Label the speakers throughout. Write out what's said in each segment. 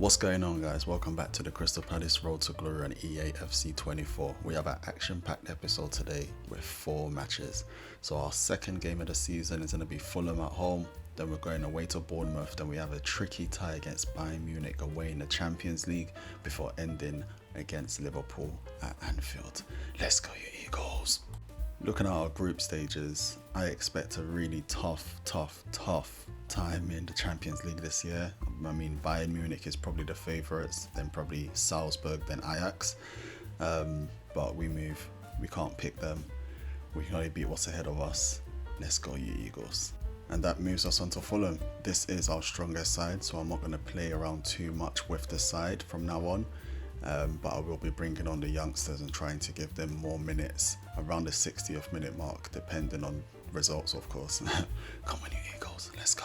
Speaker 1: What's going on, guys? Welcome back to the Crystal Palace Road to Glory on EA FC 24. We have an action-packed episode today with 4 matches. So our second game of the season is going to be Fulham at home. Then we're going away to Bournemouth. Then we have a tricky tie against Bayern Munich away in the Champions League before ending against Liverpool at Anfield. Let's go, you Eagles! Looking at our group stages, I expect a really tough time in the Champions League this year. I mean, Bayern Munich is probably the favourites, then probably Salzburg, then Ajax. But we can't pick them. We can only beat what's ahead of us. Let's go, you Eagles. And that moves us on to Fulham. This is our strongest side, so I'm not going to play around too much with the side from now on. But I will be bringing on the youngsters and trying to give them more minutes around the 60th minute mark, depending on results, of course. Come on, you Eagles, let's go.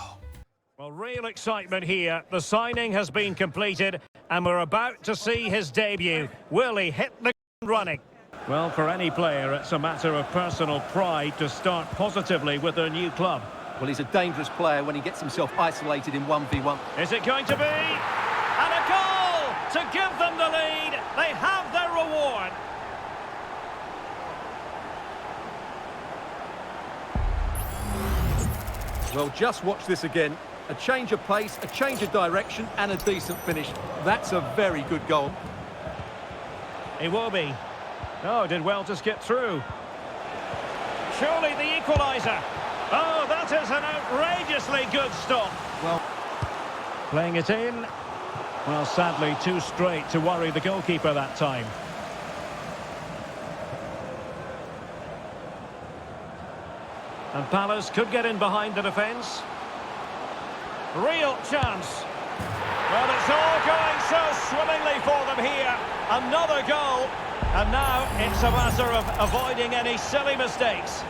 Speaker 2: Well, real excitement here. The signing has been completed and we're about to see his debut. Will he hit the ground running? Well, for any player, it's a matter of personal pride to start positively with their new club.
Speaker 3: Well, he's a dangerous player when he gets himself isolated in 1v1.
Speaker 2: Is it going to be? And a goal to give them the lead. They have their reward.
Speaker 3: Well, just watch this again. A change of pace, a change of direction, and a decent finish. That's a very good goal.
Speaker 2: It will be. Oh, did well to skip through. Surely the equaliser. Oh, that is an outrageously good stop.
Speaker 3: Well,
Speaker 2: playing it in. Well, sadly, too straight to worry the goalkeeper that time. And Palace could get in behind the defence. Real chance. Well, it's all going so swimmingly for them here. Another goal. And now it's a matter of avoiding any silly mistakes.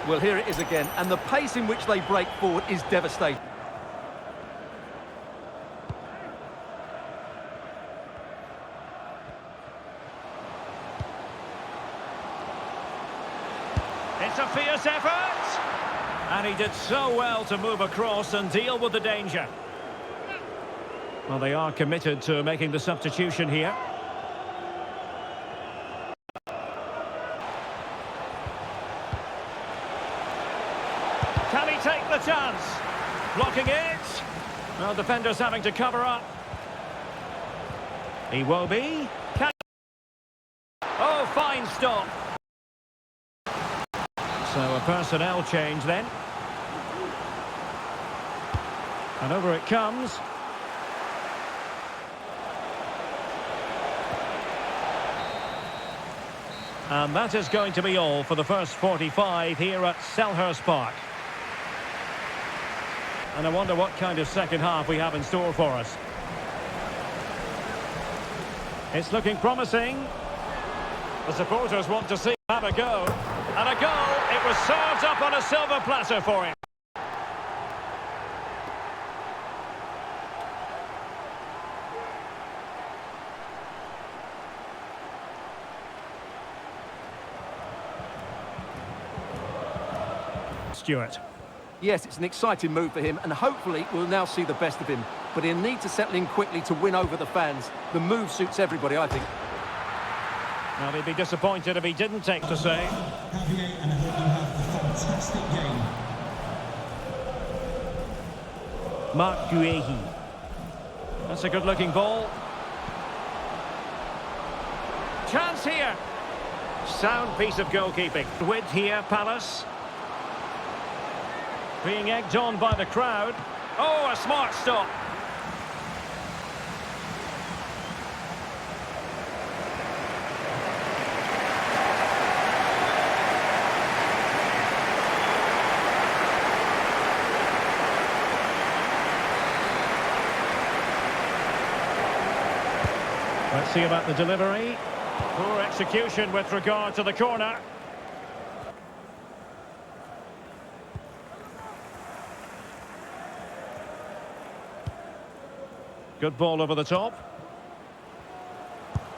Speaker 3: well, here it is again. And the pace in which they break forward is devastating.
Speaker 2: It's a fierce effort. And he did so well to move across and deal with the danger. Well, they are committed to making the substitution here. Can he take the chance? Blocking it. Well, defenders having to cover up. He will be. Oh, fine stop. So a personnel change then. And over it comes. And that is going to be all for the first 45 here at Selhurst Park. And I wonder what kind of second half we have in store for us. It's looking promising. The supporters want to see him have a go. And a goal. It was served up on a silver platter for him. Stewart.
Speaker 3: Yes, it's an exciting move for him, and hopefully we'll now see the best of him. But he'll need to settle in quickly to win over the fans. The move suits everybody, I think.
Speaker 2: Well, he'd be disappointed if he didn't take to say.
Speaker 4: Javier, and I hope you have a fantastic game.
Speaker 2: Marc Guehi. That's a good-looking ball. Chance here. Sound piece of goalkeeping. Width here, Palace. Being egged on by the crowd. Oh, a smart stop. Let's see about the delivery. Poor execution with regard to the corner. Good ball over the top.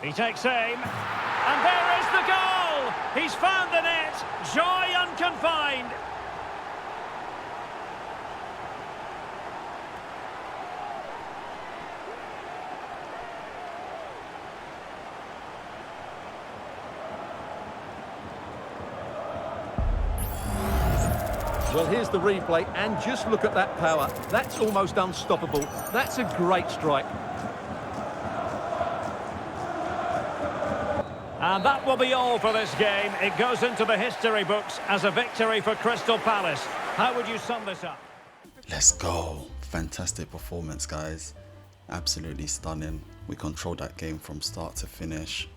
Speaker 2: He takes aim. And there is the goal! He's found the net. Joy unconfined.
Speaker 3: Well, here's the replay, and just look at that power. That's almost unstoppable. That's a great strike.
Speaker 2: And that will be all for this game. It goes into the history books as a victory for Crystal Palace. How would you sum this up?
Speaker 1: Let's go. Fantastic performance, guys. Absolutely stunning. We controlled that game from start to finish.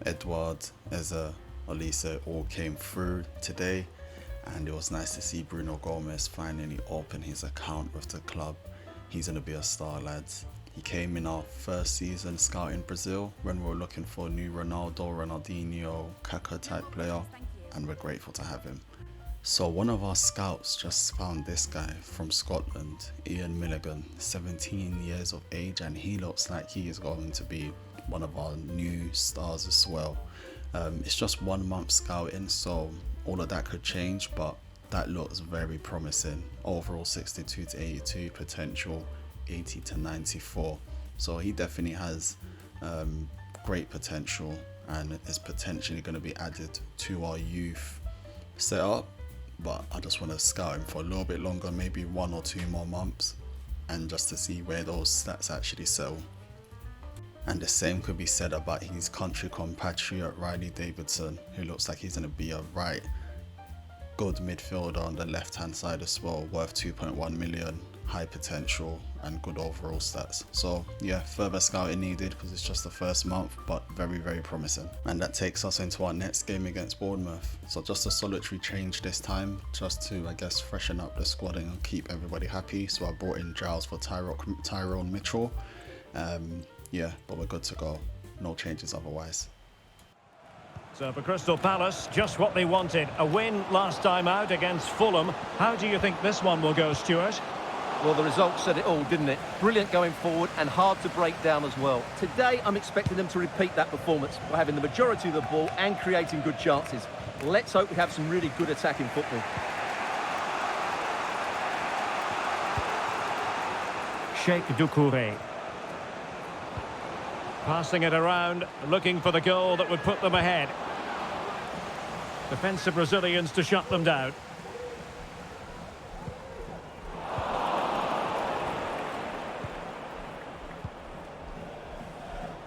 Speaker 1: Edouard, Eze, Olise all came through today, and it was nice to see Bruno Gomes finally open his account with the club. He's going to be a star, lads. He came in our first season scouting Brazil when we were looking for a new Ronaldo, Ronaldinho, Kaká type player, and we're grateful to have him. So one of our scouts just found this guy from Scotland, Ian Milligan, 17 years of age, and he looks like he is going to be one of our new stars as well. It's just 1 month scouting, so all of that could change, but that looks very promising. Overall 62 to 82 potential, 80 to 94. So he definitely has great potential and is potentially going to be added to our youth setup. But I just want to scout him for a little bit longer, maybe 1 or 2 more months, and just to see where those stats actually settle. And the same could be said about his country compatriot Riley Davidson, who looks like he's going to be a right good midfielder on the left hand side as well, worth 2.1 million, high potential and good overall stats. So yeah, further scouting needed because it's just the first month, but very, very promising. And that takes us into our next game against Bournemouth. So just a solitary change this time, just to, I guess, freshen up the squad and keep everybody happy. So I brought in Giles for Tyrone Mitchell. Yeah, but we're good to go. No changes otherwise.
Speaker 2: So for Crystal Palace, just what they wanted. A win last time out against Fulham. How do you think this one will go, Stuart?
Speaker 3: Well, the result said it all, didn't it? Brilliant going forward and hard to break down as well. Today, I'm expecting them to repeat that performance by having the majority of the ball and creating good chances. Let's hope we have some really good attacking football.
Speaker 2: Sheikh Doucouré. Passing it around, looking for the goal that would put them ahead. Defensive Brazilians to shut them down.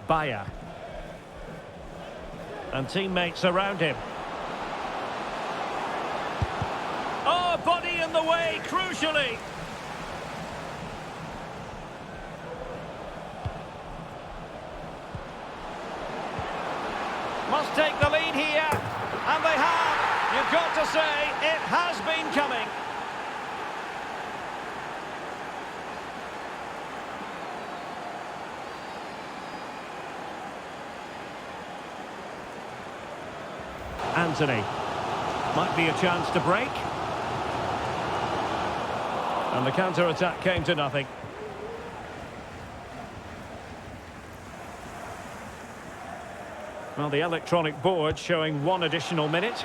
Speaker 2: Bayer. And teammates around him. Oh, body in the way, crucially. Must take the lead here, and they have. You've got to say, it has been coming. Anthony. Might be a chance to break. And the counter-attack came to nothing. Well, the electronic board showing 1 additional minute.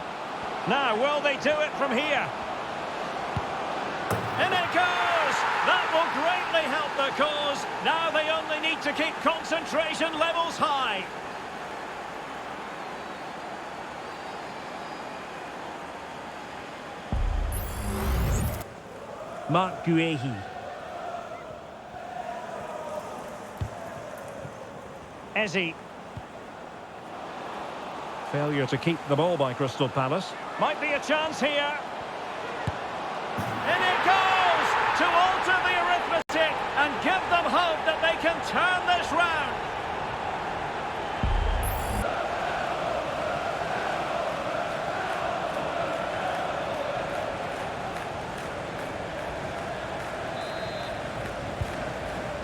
Speaker 2: Now, will they do it from here? In it goes! That will greatly help the cause. Now they only need to keep concentration levels high. Marc Guéhi. Eze. Failure to keep the ball by Crystal Palace. Might be a chance here. In it goes! To alter the arithmetic and give them hope that they can turn this round.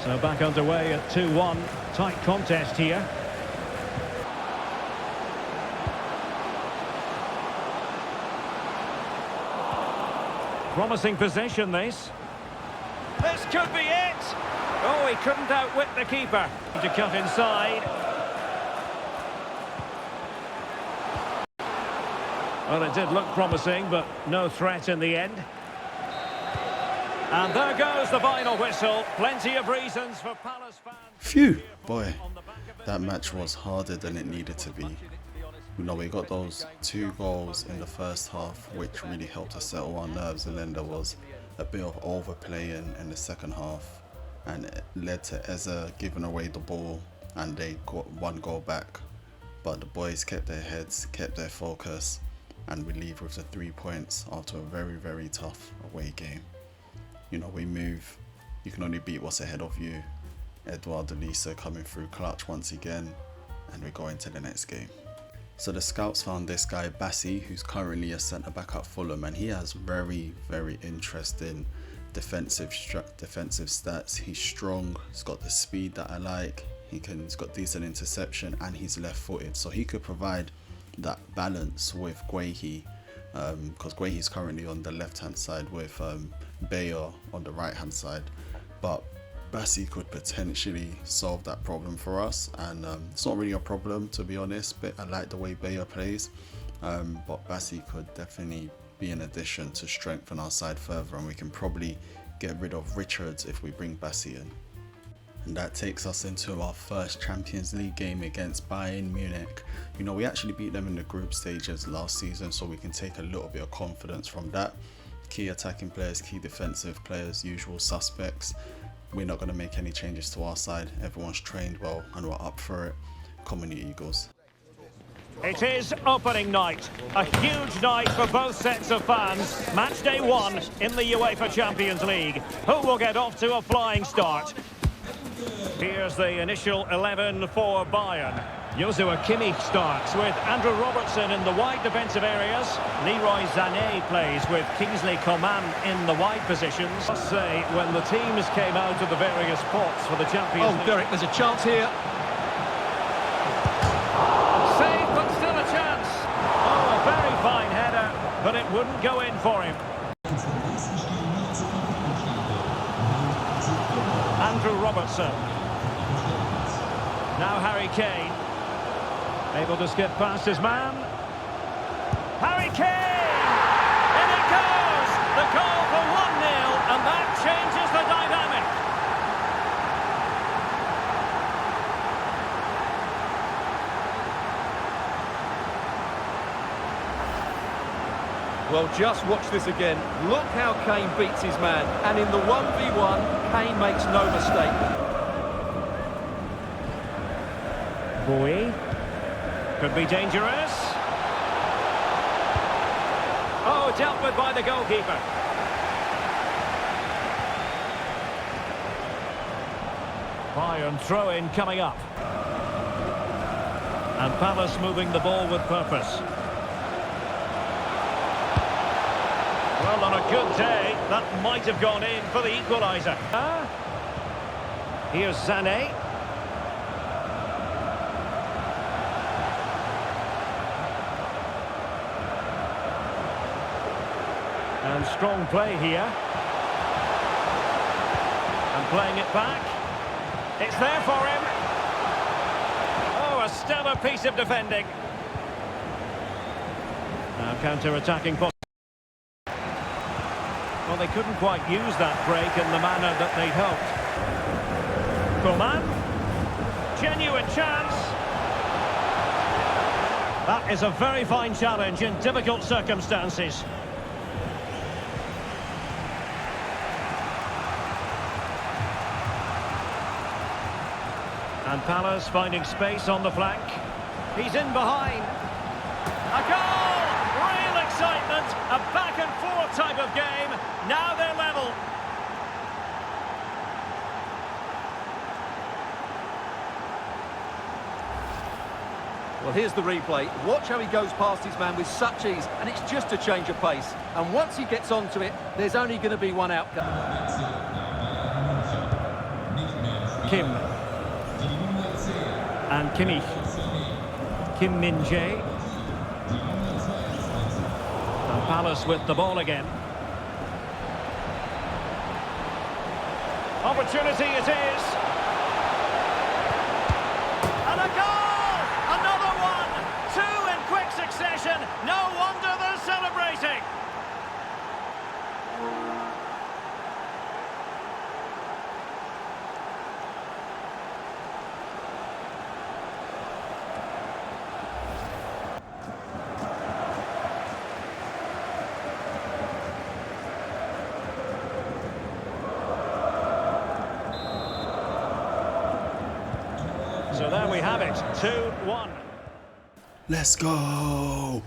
Speaker 2: So back underway at 2-1. Tight contest here. Promising possession, this. This could be it! Oh, he couldn't outwit the keeper. To cut inside. Well, it did look promising, but no threat in the end. And there goes the final whistle. Plenty of reasons for Palace fans.
Speaker 1: Phew, boy, that match was harder than it needed to be. We got those 2 goals in the first half, which really helped us settle our nerves, and then there was a bit of overplaying in the second half, and it led to Eze giving away the ball, and they got 1 goal back. But the boys kept their heads, kept their focus, and we leave with the 3 points after a very, very tough away game. We move. You can only beat what's ahead of you. Eduardo Lisa coming through clutch once again, and we go into the next game. So the scouts found this guy Bassi, who's currently a centre back at Fulham, and he has very, very interesting defensive stats. He's strong, he's got the speed that I like, he's got decent interception, and he's left-footed, so he could provide that balance with Guehi, because Guehi's currently on the left-hand side with Bayer on the right-hand side, but Bassi could potentially solve that problem for us, and it's not really a problem, to be honest, but I like the way Bayer plays, but Bassi could definitely be an addition to strengthen our side further, and we can probably get rid of Richards if we bring Bassi in. And that takes us into our first Champions League game against Bayern Munich. We actually beat them in the group stages last season, so we can take a little bit of confidence from that. Key attacking players, key defensive players, usual suspects. We're not going to make any changes to our side. Everyone's trained well and we're up for it. Come on, you Eagles.
Speaker 2: It is opening night. A huge night for both sets of fans. Match day 1 in the UEFA Champions League. Who will get off to a flying start? Here's the initial 11 for Bayern. Joshua Kimmich starts with Andrew Robertson in the wide defensive areas. Leroy Sané plays with Kingsley Coman in the wide positions. I must say, when the teams came out of the various pots for the Champions League...
Speaker 3: Derek, there's a chance here.
Speaker 2: Save, but still a chance. Oh, a very fine header, but it wouldn't go in for him. Andrew Robertson. Now Harry Kane. Able to skip past his man. Harry Kane! In it goes! The goal for 1-0, and that changes the dynamic.
Speaker 3: Well, just watch this again. Look how Kane beats his man. And in the 1v1, Kane makes no mistake.
Speaker 2: Bowie. Could be dangerous. Oh, dealt with by the goalkeeper. Bayern throw-in coming up. And Palace moving the ball with purpose. Well, on a good day, that might have gone in for the equaliser. Here's Sané. And strong play here. And playing it back. It's there for him. Oh, a stellar piece of defending. Now counter-attacking. Well, they couldn't quite use that break in the manner that they'd hoped. Coman. Genuine chance. That is a very fine challenge in difficult circumstances. And Palace finding space on the flank. He's in behind. A goal! Real excitement. A back-and-forth type of game. Now they're level.
Speaker 3: Well, here's the replay. Watch how he goes past his man with such ease, and it's just a change of pace. And once he gets onto it, there's only going to be one outcome.
Speaker 2: Kim. And Kimmich. Kim Min-jae. And Palace with the ball again. Opportunity it is. And a goal! Another one! 2 in quick succession. No wonder they're celebrating. So there we have it, 2-1.
Speaker 1: Let's go!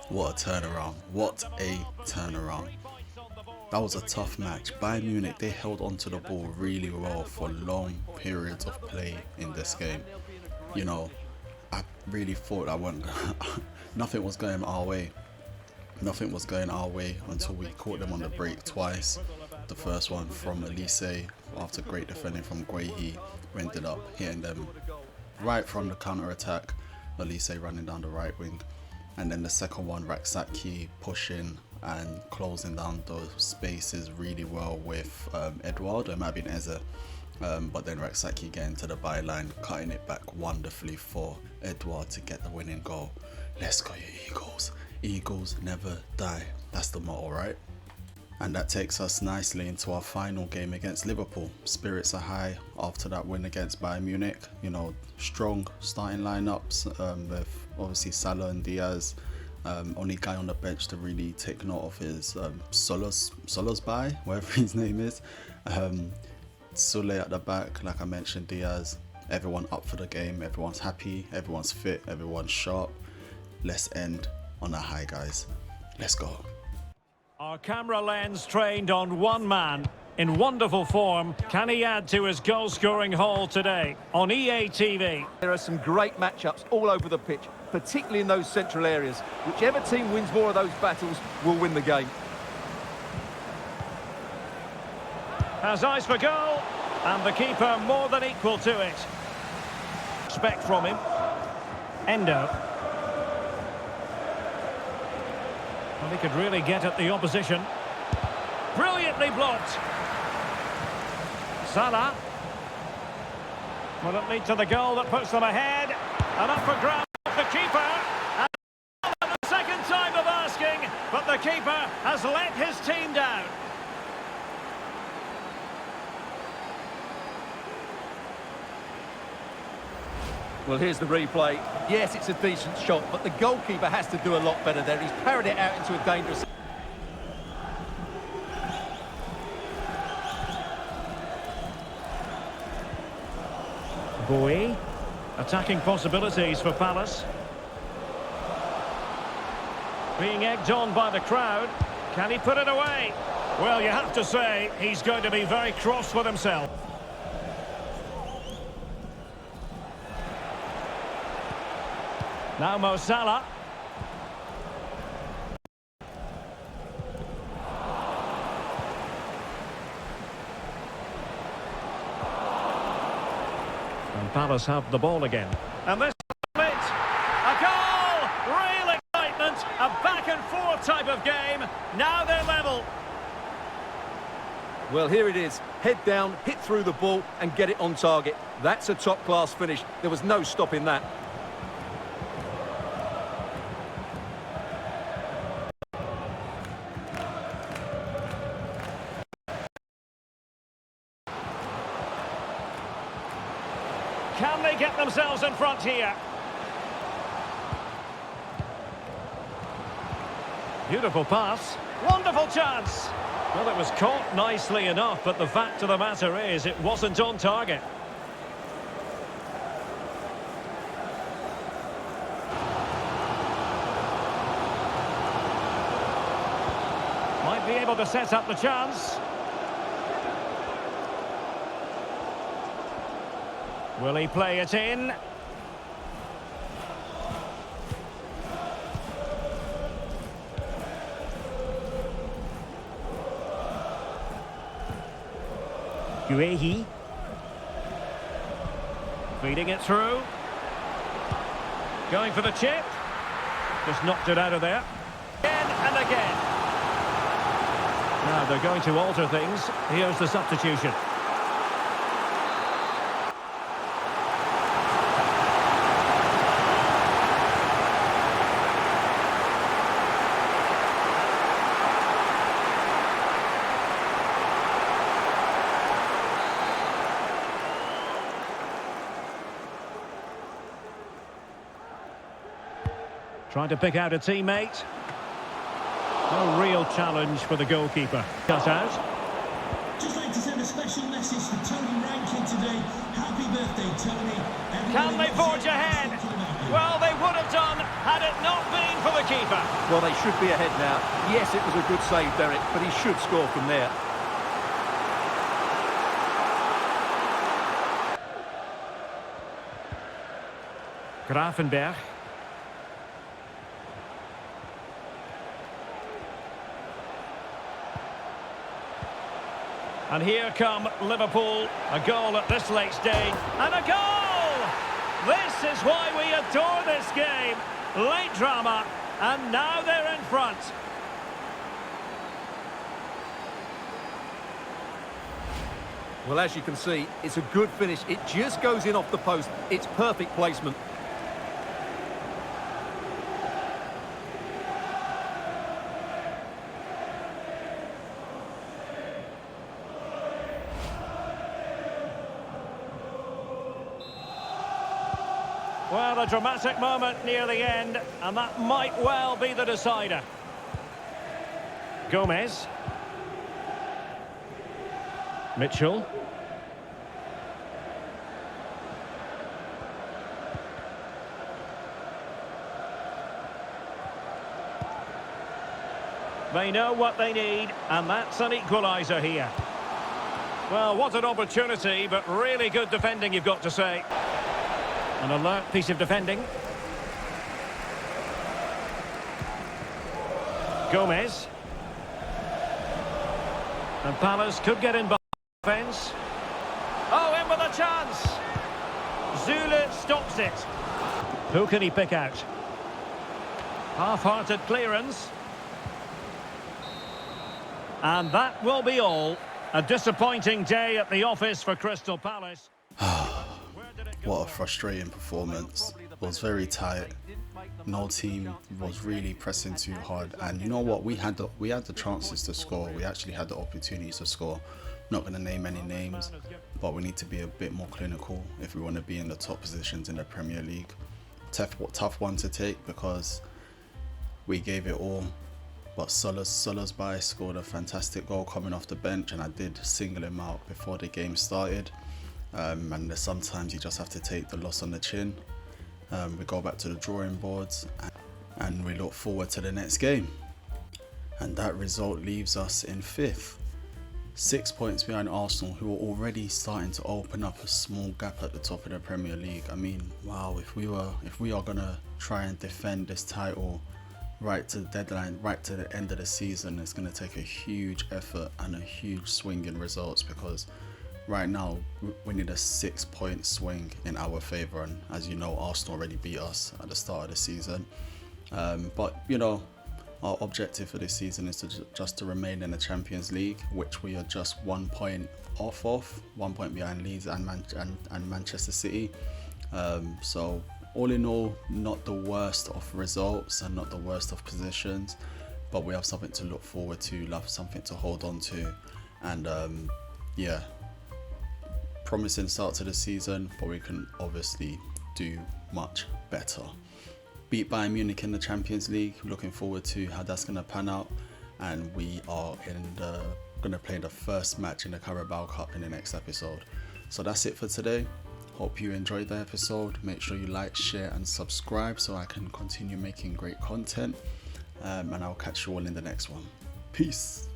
Speaker 1: What a turnaround. What a turnaround. That was a tough match. Bayern Munich, they held onto the ball really well for long periods of play in this game. You know, I really thought nothing was going our way. Nothing was going our way until we caught them on the break twice. The first one from Elise, after great defending from Guehi, we ended up hitting them right from the counter-attack. Elise running down the right wing. And then the second one, Raksaki pushing and closing down those spaces really well with Eduardo. It might have been Eze. But then Raksaki getting to the byline, cutting it back wonderfully for Eduardo to get the winning goal. Let's go, you Eagles. Eagles never die. That's the motto, right? And that takes us nicely into our final game against Liverpool. Spirits are high after that win against Bayern Munich. You know, strong starting lineups with obviously Salah and Diaz. Only guy on the bench to really take note of is Solosby, whatever his name is. Sule at the back, like I mentioned, Diaz. Everyone up for the game. Everyone's happy. Everyone's fit. Everyone's sharp. Let's end on a high, guys. Let's go.
Speaker 2: Our camera lens trained on one man in wonderful form. Can he add to his goal-scoring haul today on EA TV?
Speaker 3: There are some great matchups all over the pitch, particularly in those central areas. Whichever team wins more of those battles will win the game.
Speaker 2: Has eyes for goal, and the keeper more than equal to it. Respect from him. Endo. Well, he could really get at the opposition. Brilliantly blocked. Salah. Will it lead to the goal that puts them ahead? And up for grabs, the keeper. And the second time of asking, but the keeper has let his team down.
Speaker 3: Well, here's the replay. Yes, it's a decent shot, but the goalkeeper has to do a lot better there. He's parried it out into a dangerous...
Speaker 2: Bowie. Attacking possibilities for Palace. Being egged on by the crowd. Can he put it away? Well, you have to say, he's going to be very cross with himself. Now Mo Salah. And Palace have the ball again. And this is it. A goal! Real excitement. A back and forth type of game. Now they're level.
Speaker 3: Well, here it is. Head down, hit through the ball and get it on target. That's a top-class finish. There was no stopping that.
Speaker 2: Can they get themselves in front here? Beautiful pass. Wonderful chance. Well, it was caught nicely enough, but the fact of the matter is it wasn't on target. Might be able to set up the chance. Will he play it in? Guehi. Feeding it through. Going for the chip. Just knocked it out of there. Again and again. Now they're going to alter things. Here's the substitution. Trying to pick out a teammate. No real challenge for the goalkeeper. Cut out.
Speaker 4: Just like to send a special message to Tony Rankin today. Happy birthday. birthday, Tony.
Speaker 2: Can they forge ahead? Well, they would have done had it not been for the keeper.
Speaker 3: Well, they should be ahead now. Yes, it was a good save, Derek, but he should score from there.
Speaker 2: Grafenberg. And here come Liverpool. A goal at this late stage. And a goal! This is why we adore this game. Late drama. And now they're in front.
Speaker 3: Well, as you can see, it's a good finish. It just goes in off the post. It's perfect placement.
Speaker 2: Well, a dramatic moment near the end, and that might well be the decider. Gomes. Mitchell. They know what they need, and that's an equaliser here. Well, what an opportunity, but really good defending, you've got to say. An alert piece of defending. Gomes. And Palace could get in behind the fence. Oh, in with a chance. Zule stops it. Who can he pick out? Half-hearted clearance. And that will be all. A disappointing day at the office for Crystal Palace.
Speaker 1: What a frustrating performance. It was very tight. No team was really pressing too hard, and you know what, we had the chances to score. We actually had the opportunities to score. Not going to name any names, but we need to be a bit more clinical if we want to be in the top positions in the Premier League. Tough one to take because we gave it all, but Solersby scored a fantastic goal coming off the bench, and I did single him out before the game started. And sometimes you just have to take the loss on the chin. We go back to the drawing boards and we look forward to the next game. And that result leaves us in 5th. 6 points behind Arsenal, who are already starting to open up a small gap at the top of the Premier League. I mean, wow, if we are gonna try and defend this title right to the deadline, right to the end of the season, it's gonna take a huge effort and a huge swing in results, because right now we need a 6-point swing in our favour, and as you know, Arsenal already beat us at the start of the season. But you know, our objective for this season is just to remain in the Champions League, which we are just 1 point off of, 1 point behind Leeds and Manchester City. So all in all, not the worst of results and not the worst of positions, but we have something to look forward to, something to hold on to, and yeah, promising start to the season, but we can obviously do much better. Beat Bayern Munich in the Champions League, looking forward to how that's going to pan out, and we are going to play the first match in the Carabao Cup in the next episode. So that's it for today. Hope you enjoyed the episode. Make sure you like, share and subscribe so I can continue making great content, and I'll catch you all in the next one. Peace.